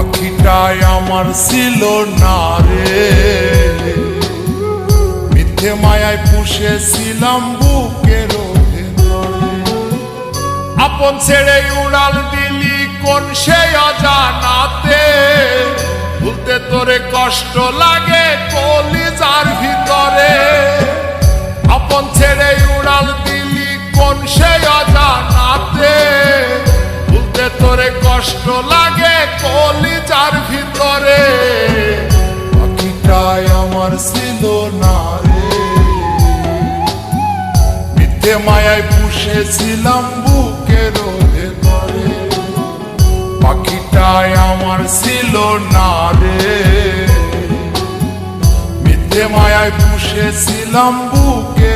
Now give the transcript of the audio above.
পাখিটাই আমার ছিল না রে, মিথ্যে মায়ায় পুষেছিলাম বুকের ভেতরে। আপন ছেড়ে উড়াল দিলি কোন সে অজানাতে, ভুলতে তোরে কষ্ট লাগে কলিজার ভিতরে। আপন ছেড়ে উড়াল দিলি কোন সে অজানাতে, ভুলতে তোরে কষ্ট লাগে কলিজার ভিতরে। পাখিটাই আমার ছিল না রে, মিথ্যে মায়ায় পুষেছিলাম বুকের ভেতরে। পাখিটাই আমার ছিল না রে, মিথ্যে মায়ায় পুষেছিলাম বুকে